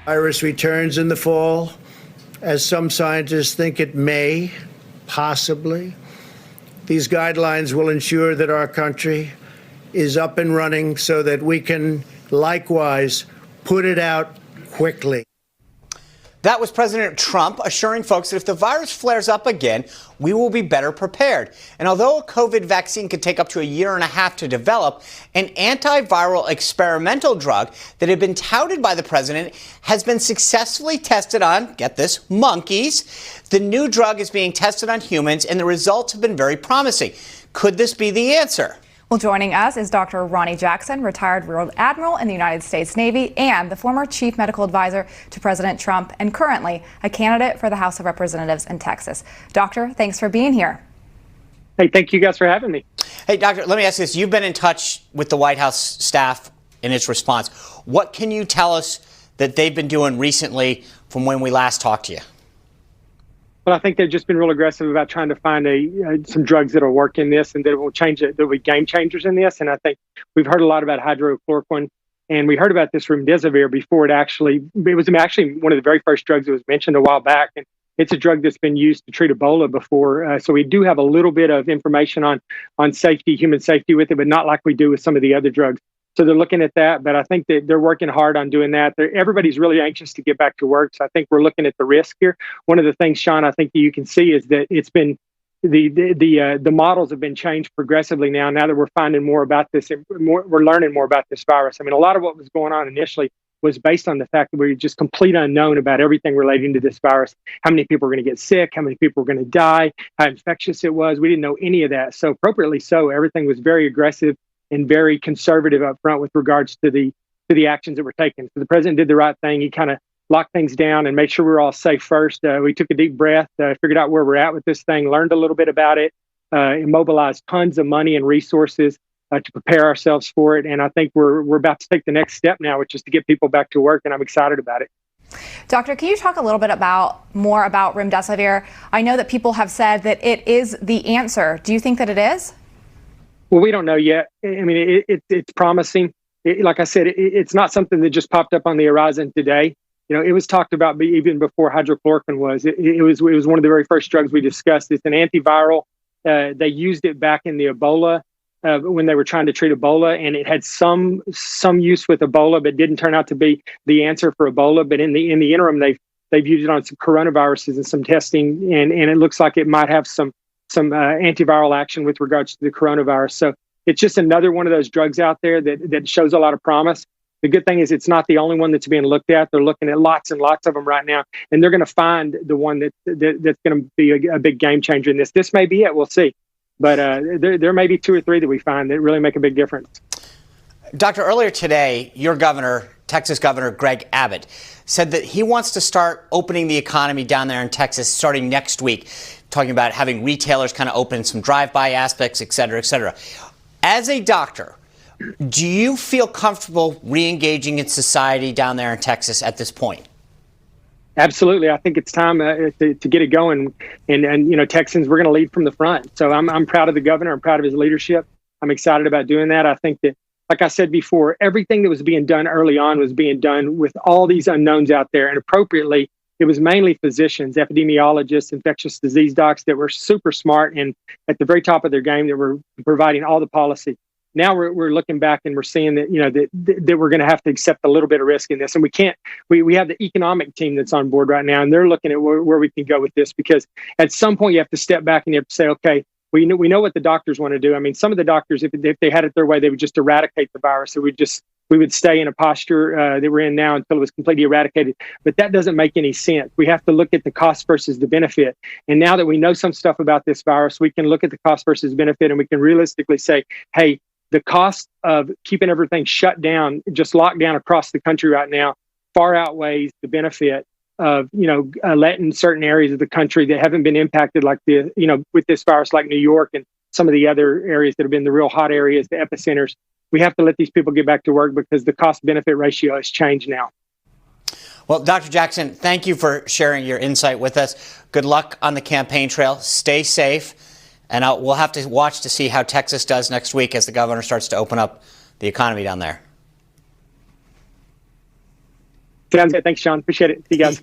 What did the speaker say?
Virus returns in the fall, as some scientists think it may, possibly. These guidelines will ensure that our country is up and running so that we can likewise put it out quickly. That was President Trump assuring folks that if the virus flares up again, we will be better prepared. And although a COVID vaccine could take up to a year and a half to develop, an antiviral experimental drug that had been touted by the president has been successfully tested on, get this, monkeys. The new drug is being tested on humans, and the results have been very promising. Could this be the answer? Well, joining us is Dr. Ronny Jackson, retired Rear Admiral in the United States Navy and the former chief medical advisor to President Trump and currently a candidate for the House of Representatives in Texas. Doctor, thanks for being here. Hey, thank you guys for having me. Hey, Doctor, let me ask this. You've been in touch with the White House staff in its response. What can you tell us that they've been doing recently from when we last talked to you? Well, I think they've just been real aggressive about trying to find some drugs that will work in this and that will change it. There'll be game changers in this. And I think we've heard a lot about hydrochloroquine, and we heard about this remdesivir before it was actually one of the very first drugs that was mentioned a while back. And it's a drug that's been used to treat Ebola before. So we do have a little bit of information on safety, human safety with it, but not like we do with some of the other drugs. So they're looking at that, but I think that they're working hard on doing that. Everybody's really anxious to get back to work. So I think we're looking at the risk here. One of the things, Sean, I think that you can see is that it's been the models have been changed progressively now that we're finding more about this, we're learning more about this virus. I mean, a lot of what was going on initially was based on the fact that we were just complete unknown about everything relating to this virus. How many people were going to get sick, how many people were going to die, how infectious it was. We didn't know any of that. So appropriately so, everything was very aggressive and very conservative up front with regards to the actions that were taken. So the president did the right thing. He kind of locked things down and made sure we were all safe first. We took a deep breath, figured out where we're at with this thing, learned a little bit about it, immobilized tons of money and resources to prepare ourselves for it. And I think we're about to take the next step now, which is to get people back to work, and I'm excited about it. Doctor, can you talk a little bit more about remdesivir? I know that people have said that it is the answer. Do you think that it is? Well, we don't know yet. I mean, it's promising. Like I said, it's not something that just popped up on the horizon today. You know, it was talked about even before hydrochloroquine was. It was one of the very first drugs we discussed. It's an antiviral. They used it back in the Ebola when they were trying to treat Ebola, and it had some use with Ebola, but didn't turn out to be the answer for Ebola. But in the interim, they've used it on some coronaviruses and some testing, and it looks like it might have some antiviral action with regards to the coronavirus. So it's just another one of those drugs out there that shows a lot of promise. The good thing is it's not the only one that's being looked at. They're looking at lots and lots of them right now, and they're going to find the one that's going to be a big game changer in this. This may be it. We'll see. But there may be 2 or 3 that we find that really make a big difference. Doctor, earlier today, your governor, Texas Governor Greg Abbott, said that he wants to start opening the economy down there in Texas starting next week, talking about having retailers kind of open some drive-by aspects, et cetera, et cetera. As a doctor, do you feel comfortable re-engaging in society down there in Texas at this point? Absolutely. I think it's time to get it going. And you know, Texans, we're going to lead from the front. So I'm proud of the governor. I'm proud of his leadership. I'm excited about doing that. I think that, like I said before, everything that was being done early on was being done with all these unknowns out there. And appropriately, it was mainly physicians, epidemiologists, infectious disease docs that were super smart and at the very top of their game that were providing all the policy. Now we're looking back and we're seeing that, you know, that we're going to have to accept a little bit of risk in this. And we can't, we have the economic team that's on board right now, and they're looking at where we can go with this, because at some point you have to step back and you have to say, okay, we know what the doctors want to do. I mean, some of the doctors, if they had it their way, they would just eradicate the virus. So we would stay in a posture that we're in now until it was completely eradicated. But that doesn't make any sense. We have to look at the cost versus the benefit. And now that we know some stuff about this virus, we can look at the cost versus benefit, and we can realistically say, hey, the cost of keeping everything shut down, just locked down across the country right now, far outweighs the benefit of, you know, letting certain areas of the country that haven't been impacted like with this virus, like New York and some of the other areas that have been the real hot areas, the epicenters. We have to let these people get back to work because the cost-benefit ratio has changed now. Well, Dr. Jackson, thank you for sharing your insight with us. Good luck on the campaign trail. Stay safe. And we'll have to watch to see how Texas does next week as the governor starts to open up the economy down there. Sounds good. Thanks, Sean. Appreciate it. See you guys.